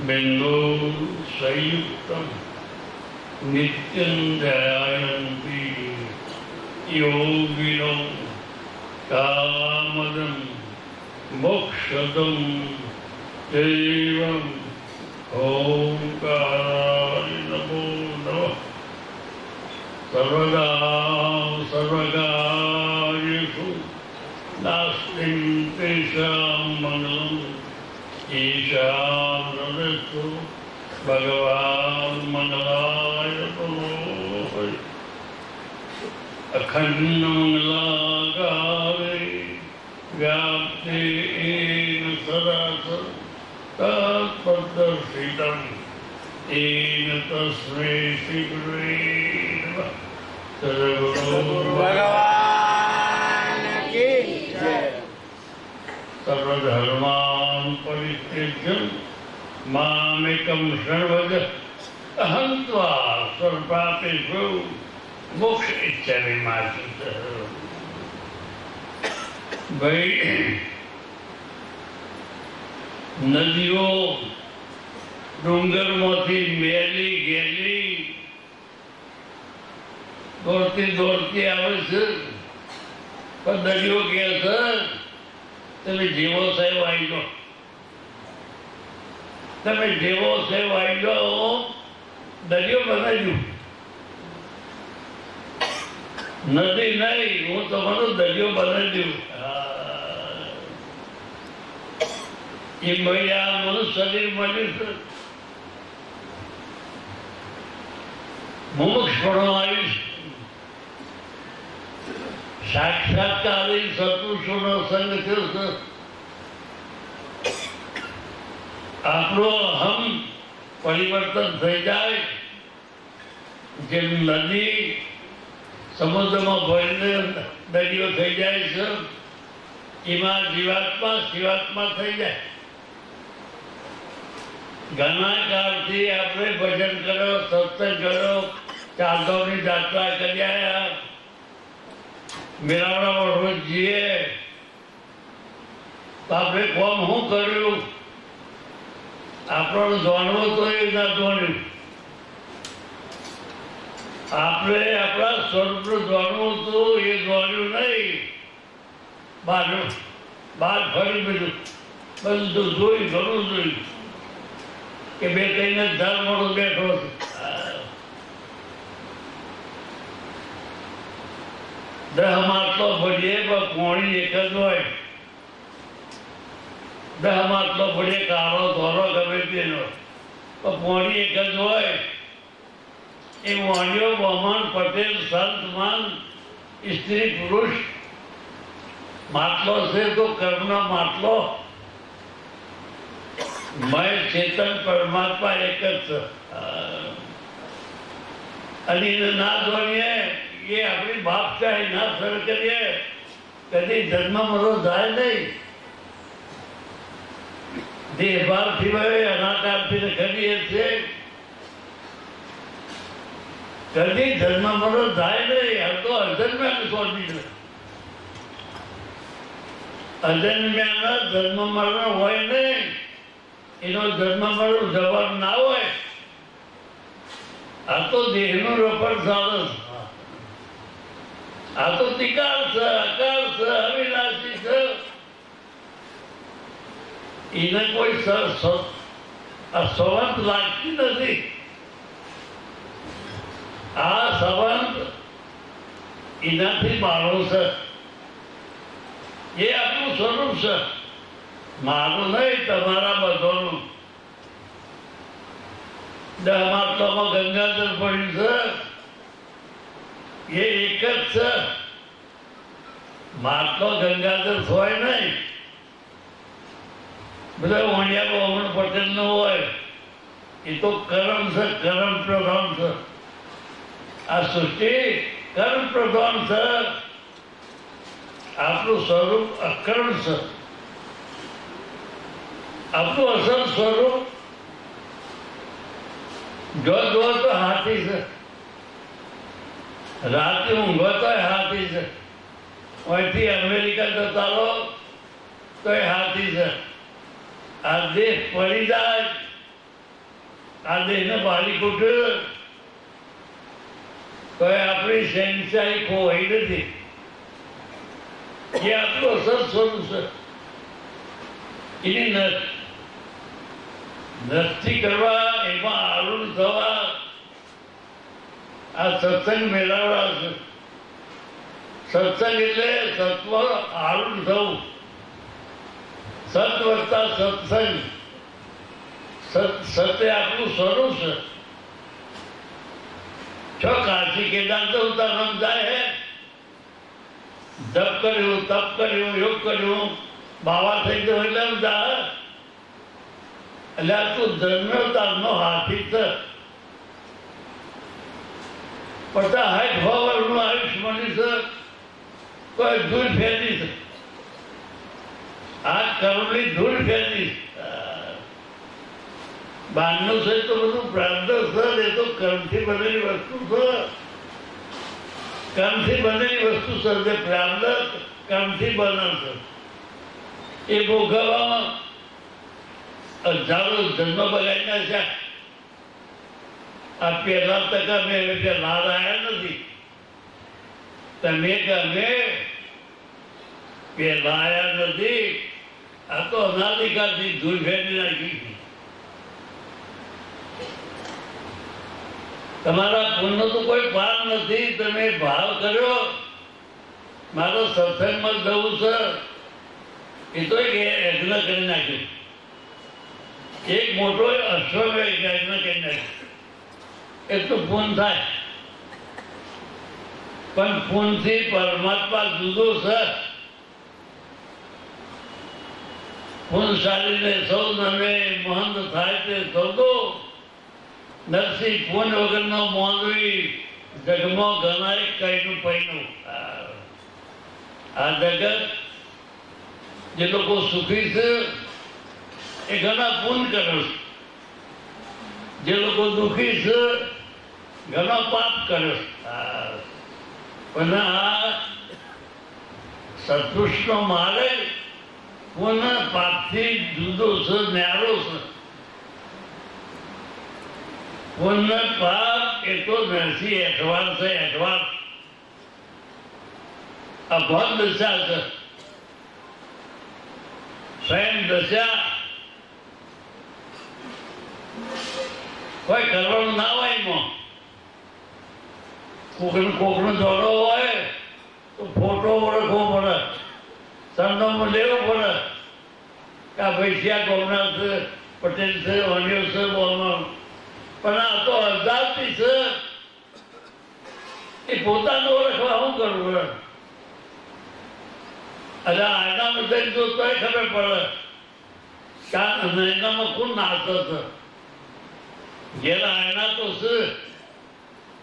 बिंदु संयुक्तम नित्यं ध्यायन्ति योगिनो कामदं मोक्षदं एवं ओंकार नमो नमः सर्वदा सर्वकार्येषु नास्ति तेषां मंगलम् ईशानस्तु भगवान् मंगलाय तनोः अखंड मंगलाकारे व्याप्ते येन सदा तत्पदर्शितं येन तस्मै श्रीगुरुवे नमः। सद्गुरु भगवान की जय। सर्वधर्मान् परित्यज्य मामेकं शरणव्रज अहं त्वा सर्वपापेषु मोक्षयिष्यामि मा शुचः। भाई नदीઓ ડુંગરમાંથી મેલી ગેલી દોડતી દોડતી આવે છે, પણ દરિયો કહે છે તમે જેવો સાહેબ આવી જાઓ, તમે જેવો સાહેબ આવી જાઓ, દરિયો બનાવ્યું નદી નહીં, હું તમારો દરિયો બનાવી દઉં. એ મહિલા મનુષ્ય શરીર મળ્યું છે, મુમુક્ષપણો આવ્યું છે, સાક્ષાત્કારી સત્પુરુષોનો સંગ થયો છે. આપણો અહમ પરિવર્તન થઈ જાય, જેમ નદી સમુદ્રમાં ભરીને દરિયો થઈ જાય છે, એમાં જીવાત્મા શિવાત્મા થઈ જાય. ઘણા કાળથી આપણે ભજન કરો, સત્સંગ કરો, ચારધામની જાત્રા કર્યા, મેળાવડા રોજ જઈએ, તો આપણે કોમ શું કર્યું? આપણને જાણવું તો એ ના જાણ્યું. આપણે આપણા સ્વરૂપનું જાણવું તો એ જાણ્યું નહીં. બહાર ફરી બધું જોયું, ઘણું જોયું કે બે કઈને ધર્મડો બેઠો છે. દહ માટલો ભરીએ પણ કોણી એક જ હોય. દહ માટલો ભરીએ કાળો ધોરો ગમે તેનો, પણ કોણી એક જ હોય. એ વાણીઓ બ્રાહ્મણ પટેલ સંતમાન સ્ત્રી પુરુષ માટલો છે તો કર્મનો માટલો. મય ચેતન પરમાત્મા એક જ છે. અને એને ના જોડીએ એ આપણી બાપશાહી ના સર કરીએ, કદી જન્મ મરો જાય નહીં. દેહભાર સિવાય અનાકારથી કરીએ છીએ, કદી જન્મ મરો જાય નહીં. આ તો અજન્મ્યા છોડી દે. અજન્મ્યાના જન્મ મરણ હોય નહીં, એનો જન્મ મરણ જવાબ ના હોય. આ તો દેહનું રફડ ચાલે છે. આ તો તિકાર છે, આકાર છે, અવિનાશી છે. એને કોઈ સંવંત લાગતી નથી. આ સંવંત એનાથી મારો છે. એ આપણું સ્વરૂપ છે, મારું નહીં, તમારા બધાનું. દહ માટલામાં ગંગાજળ પડ્યું છે, એ એક જ છે. માટલો ગંગાજળ હોય નહીં, બધા વણિયા બ્રાહ્મણ પટેલ નો હોય. એ તો કર્મ છે, કર્મ પ્રધાન છે. આ સૃષ્ટિ કર્મ પ્રધાન છે. આપણું સ્વરૂપ અકર્મ છે. આપણું અસલ સ્વરૂપ જો તો હાથી છે. રાતે ઊંઘો તોય હાથી છે, અહીંથી અમેરિકા જતા રહો તોય હાથી છે. આ દેશ પડી જાય, આ દેશને બાળી કૂટે તો આપણી શહેનશાહી ખોવાઈ નથી. એ આપણો અસર સ્વરૂપ છે. એની નસ્તી કરવા, એમાં આરૂઢ થવા આ સત્સંગ મેળવવા છે. સત્સંગ એટલે સત્વ આરૂઢ થવું. સત વત્તા સત્સંગ. સત્ય આપણું સ્વરૂપ છે. છો કાશી કેદાર તો ઉદાહરણ જાય હે, જપ કર્યું, તપ કર્યું, યોગ કર્યું, બાવા થઈ ગયો એટલે જા. એટલે આ તું જન્મતાનો હાથી છે. 50-60 વર્ષનું આયુષ્યમાની છે, કોઈ ધૂળ ફેરી છે. આ કર્મની ધૂળ ફેરી. બહારનું છે તો બધું પ્રાપ્ત છે, એ તો કર્મથી બનેલી વસ્તુ છે. કર્મથી બનેલી વસ્તુ છે, જે પ્રાપ્ત કર્મથી બને છે. એ ભોગવવામાં હજારો જન્મ બગાડી નાખ્યા. આ પહેલા ટકા મેં લાભ આવ્યા નથી. તમે ગમે પહેલા આવ્યા નથી. આ તો અનાધિકારથી ધૂળ ફેરી નાખી. તમારા પુણ્યનો તો કોઈ પાર નથી. તમે ભાવ કર્યો મારો સત્સંગમાં જવું છે, એ તો એક યજ્ઞ કરી નાખ્યું. એક મોટો અશ્વમેઘ યજ્ઞ કરી નાખ્યો. એટલું પૂન થાય. પણ પૂનથી પરમાત્મા જુદો છે. પૂનશાળીને સૌ નમે મહંત થાય તે સૌદો. નરસિંહ પૂન વગરનો મોંઘવી જગમાં ગણાય કઈનું પૈનું. આ જગત જે લોકો સુખી છે એ ઘણા પૂન કરે છે. જે લોકો દુઃખી છે ઘણા પાપ કરે છે. પણ આ સત્પુરુષનો મારે પૂન પાપથી જુદો છે, ન્યારો છે. પૂર્ણ પાપ એ તો નરસિંહ અઠવાડ છે. અઠવાડ અભદ દશા છે. સ્વયં દશા કોઈ કરવાનું ના હોય. એમાં કોકનો જોડો હોય તો ફોટો ઓળખવો પડે, સરનામું લેવું પડે કે આ ભૈસિયા ગોમનાથ પટેલ છે, અન્યો છે, બોલવાનું. પણ આ તો અર્ધાથી છે. એ પોતાનું ઓળખવા શું કરવું? એટલે આયનામાં જઈને જો તોય ખબર પડે કે આયનામાં કોણ નાચે છે. ઘેર આયના તો છે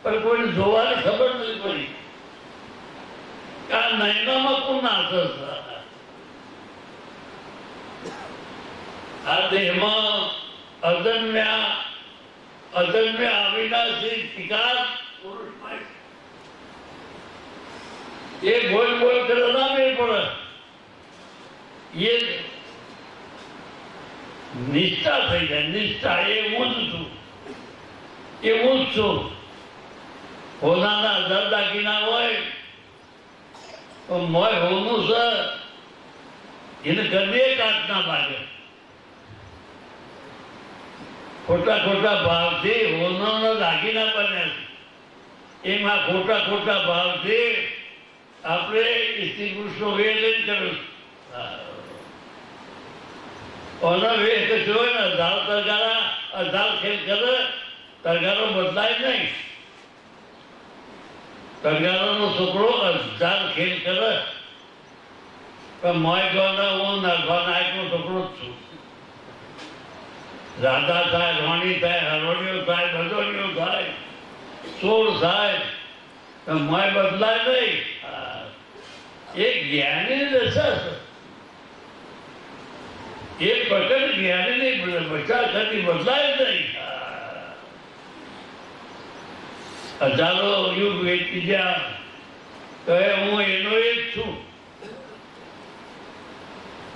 પણ કોઈને જોવાની ખબર નથી પડી કે આ નયનામાં કોણ નાચે છે. આ દેહમાં અજન્મ્ય અવિનાશી ટીકા પુરુષ એ બોલ બોલ કરે ના મેળ પડે. એ નિષ્ઠા થઈ જાય. નિષ્ઠા એ હું જ છું, એ હું જ છું. હોનાના 1000 દાગીના હોય તો મોય હોનું છે એને ગમે કાચ ના લાગે. ખોટા ખોટા ભાવથી હોનાના દાગીના બને છે. એમાં ખોટા ખોટા ભાવથી આપણે સ્ત્રી પુરુષનો વેર લઈને કર્યો. ઓનો વેર કશું હોય ને 1000 તરગારા 1000 ખેલ કરે, તરગારો બદલાય નહીં. તરગારાનો છોકરો 1000 ખેલ કરે પણ મોય ગવાના હું નરભા નાયકનો છોકરો જ છું. રાધા થાય, રોણી થાય, હરોણીઓ થાય, બદોણીઓ થાય, સોળ થાય, મોય બદલાય નહીં. એ જ્ઞાની દશા છે. એ પ્રકટ જ્ઞાની નહીં બચા થતી બદલાય નહીં. હજારો યુગ વીતી ગયા તો હું એનો એ જ છું.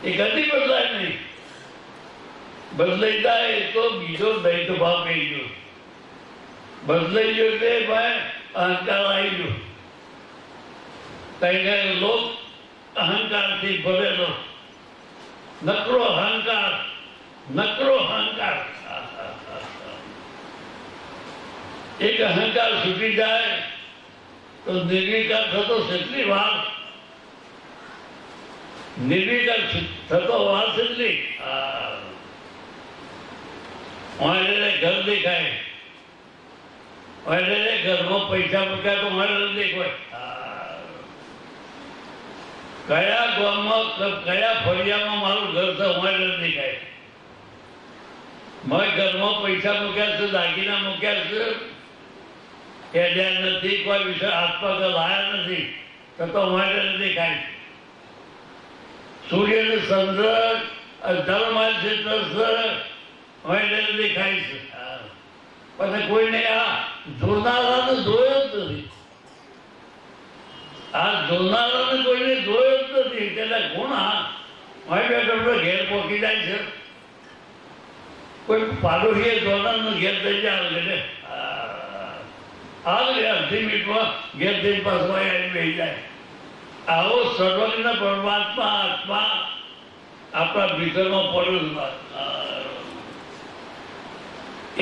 એ કદી બદલાય નહીં. બદલાઈ જાય તો બીજો દૈત ભાવ કહી ગયો. બદલાઈ ગયો તે ભાઈ અહંકાર આવી ગયો. કઈ લોક અહંકારથી ભરેલો નકરો અહંકાર, નકરો અહંકાર. એક અહંકાર છૂટી જાય તો નિર્વિકાર થતો કેટલી વાર, નિર્વિકાર થતો વાર કેટલી. ઘર દેખાય, ઘરમાં પૈસા મૂક્યા તો મારે દેખાય. કયા ગામમાં કયા ફળિયામાં મારું ઘર છે મારે દેખાય. મેં ઘરમાં પૈસા મૂક્યા છે, દાગીના મૂક્યા છે, હેડ્યા નથી, કોઈ વિષય હાથ પગ લાયા નથી તો મારે દેખાય. સૂર્ય ને ચંદ્ર ધર્માલ ક્ષેત્ર મારે દેખાય છે. પણ કોઈને આ જોનારાને જોયો જ નથી. આ જોનારાને કોઈને જોયો જ નથી. તેના ગુણ મારે બેઠો ઘેર પહોંચી જાય છે. કોઈ પાડોશીએ જોનારનું ઘેર થઈ જાય અડધી મિનિટમાં ઘેર થઈ પાછો બેસી જાય. આવો સર્વજ્ઞ પરમાત્મા આત્મા આપણા ભીતરમાં પડ્યો.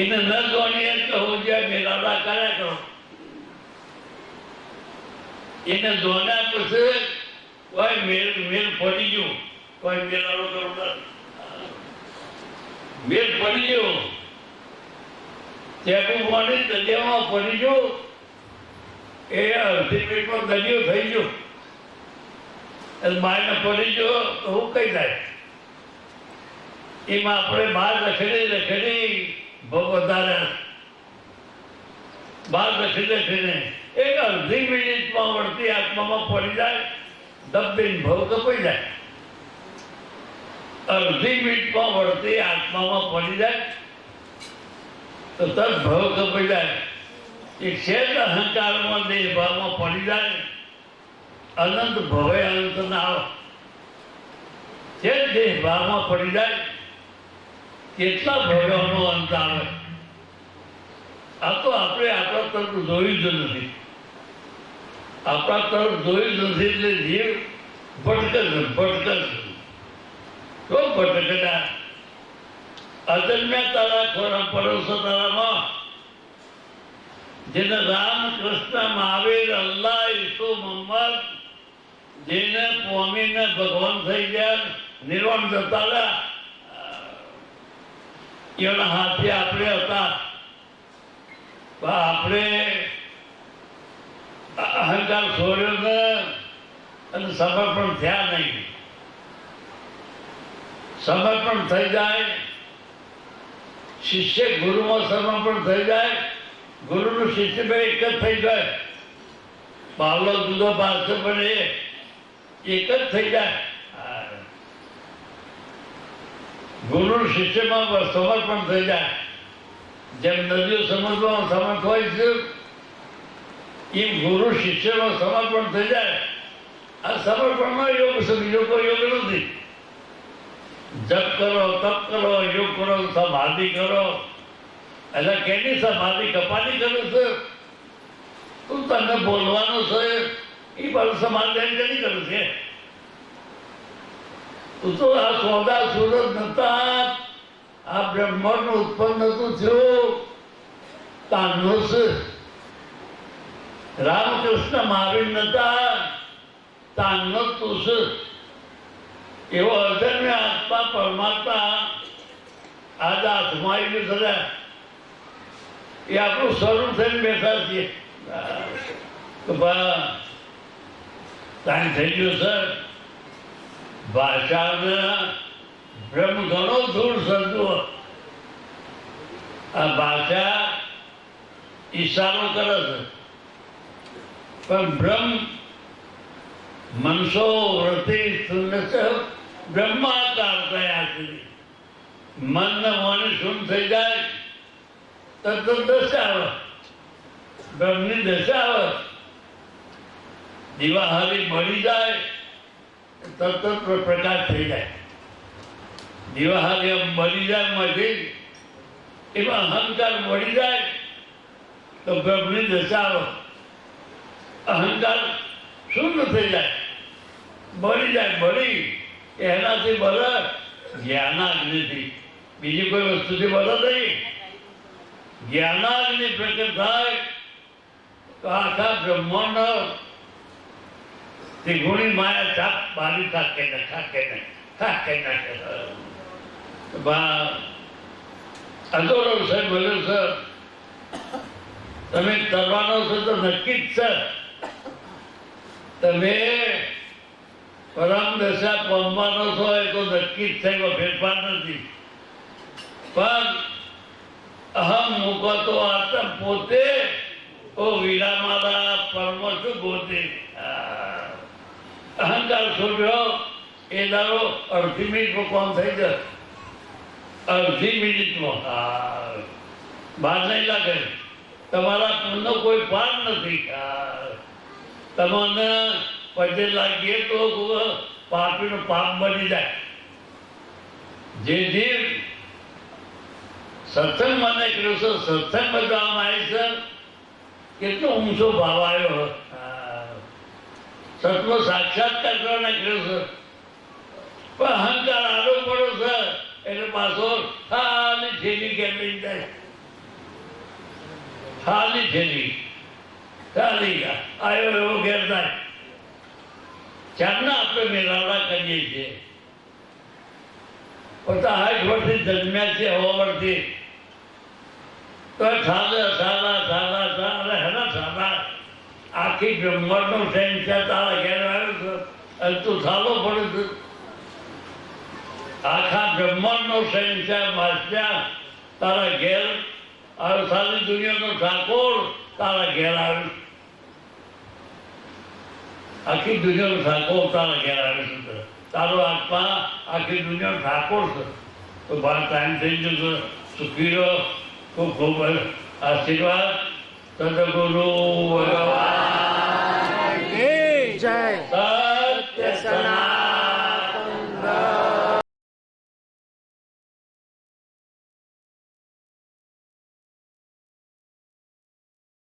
એને ન જોણીએ કહું જ્યાં મેળાડા કર્યા કરો. એને જોડ્યા પછી કોઈ મેળ પડી ગયો, કોઈ મેળાડો કરું મેળ પડી ગયો, ચેપું પાણી દરિયામાં પડી ગયો, એ અડધી મિનિટમાં દરિયો થઈ ગયો. બહારને પડી ગયો તો હું કઈ જાય. એમાં આપણે બહાર રખડી વધારે બહાર રખીને એક અડધી મિનિટમાં વળતી આત્મામાં પડી જાય, દબીને ભવ કપાઈ જાય. અડધી મિનિટમાં વળતી આત્મામાં પડી જાય તો તરત ભવ કપાઈ જાય. એક શેષ અહંકારમાં દેહ ભાવમાં પડી જાય, અનંત ભવે અનંત ના આવે. જે દેહ ભાવમાં પડી જાય કેટલા ભવ્યોનો અંત આવે. આ તો આપણે આપણા તરફ જોયું જ નથી. આપણા તરફ જોયું જ નથી એટલે જીવ ભટકે તો ભટકડા. અજન્મ્યા તારા ખોરા પડોશો તારામાં જેને રામ કૃષ્ણ મહાવીર અલ્લાહ ઈસુ મોહમ્મદ જેને પોમીને ભગવાન થઈ ગયા, નિર્વાણ જતા રહ્યા, એના હાથે આપણે હતા. આપણે અહંકાર છોડ્યો ને અને સમર્પણ થયા નહીં. સમર્પણ થઈ જાય, શિષ્ય ગુરુમાં સમર્પણ થઈ જાય, ગુરુનું શિષ્ય બે એક જ થઈ જાય. પાવલો જુદો પાછો પણ એક જ થઈ જાય. ગુરુ શિષ્યમાં સમર્પણ થઈ જાય. જેમ નદીઓ સમર્પણમાં સમર્થ હોય છે એમ ગુરુ શિષ્યમાં સમર્પણ થઈ જાય. આ સમર્પણમાં યોગ છે, બીજો કોઈ યોગ નથી. જપ કરો, તપ કરો, યોગ કરો, સમાધિ કરો. એટલે કેની સમાધિ કપાની કરે છે? તું તને બોલવાનું છે એ પણ સમાધિ કેની કરે છે? તું તો આ સોદા સુરત નતા, આ બ્રહ્માંડ ઉત્પન્ન નતું થયું તાનો છે. રામકૃષ્ણ મહાવીર નતા તાનો તું છે. એવો અજન્મ્ય આત્મા પરમાત્મા આજે હાથમાં આવી ગયું. એ આપણું સ્વરૂપ થઈને બેઠા છીએ. ટાઈમ થઈ ગયો સર. ભાષાના બ્રહ્મ ઘણો દૂર સર્જો. આ ભાષા ઈશારો કરે છે પણ બ્રહ્મ મનસો વૃત્તિ બ્રહ્માકાર થયા છે. મન ને વાણી શૂન્ય થઈ જાય તો દસ આવે. બ્રહ્મની દશા આવે, દીવાહારી બળી જાય તરત પ્રકાશ થઈ જાય. દીવાહારી બળી જાય માંથી એમાં અહંકાર બળી જાય તો બ્રહ્મની દશા આવે. અહંકાર શૂન્ય થઈ જાય, બળી જાય. બળી એનાથી બળે જ્ઞાનાગ્નિથી, બીજી કોઈ વસ્તુથી બળે નહીં. જ્ઞાનાગ્નિ પ્રકટ થાય તો આખા બ્રહ્માંડ ત્રિગુણી માયા ચાપ બારી ખાકે નાખે. અધોરો છે બોલ્યો છે તમે તરવાનો છો તો નક્કી જ છે. તમે પરમ દશા પામવાનો છો એ તો નક્કી જ છે, એમાં ફેરફાર નથી. પણ અહમ મૂકો તો આત્મ પોતે ઓ વીરા મારા પરમ શું પોતે. અહંકાર છોડ્યો એ દારો અડધી મિનિટમાં કામ થઈ જાય. અડધી મિનિટમાં બહાર નહીં લાગે. તમારા પુણ્યનો કોઈ પાર નથી. તમને પજે લાગીએ તો પાપીનો પાપ બની જાય. જે જીવ સત્સંગ મને કર્યો છે, સત્સંગ બધામાં આવે છે, કેટલો ઊંચો ભાવ આવ્યો. સત્વ સાક્ષાત્કાર કરવાના કર્યો છે, પણ અહંકાર આડો પડ્યો છે એટલે પાછો ખાલી થેલી કેમ લઈ જાય. ખાલી થેલી ખાલી આવ્યો એવો ઘેર થાય. ચારના આપણે મેળાવડા કરીએ છીએ. 50-60 વર્ષથી જન્મ્યા છે હવા વર્ષથી તો સાદા આખી બ્રહ્માંડનો સંખ્યા તારા ઘેર આવ્યો છે અને તું સાલો પડે છે. આખા બ્રહ્માંડનો સંખ્યા માસ્યા તારા ઘેર આવ્યો. સારી દુનિયાનો ઠાકોર તારા ઘેર આવ્યો. આખી દુનિયાનો ઠાકોર તારા ઘેર આવે છે. તારો આત્મા આખી દુનિયાનો ઠાકોર છે. તો બાર ટાઈમ થઈ જશે. સુખી રહો. ખૂબ ખૂબ આશીર્વાદ. સદગુરુ ભગવાન જય સત્ય સનાતન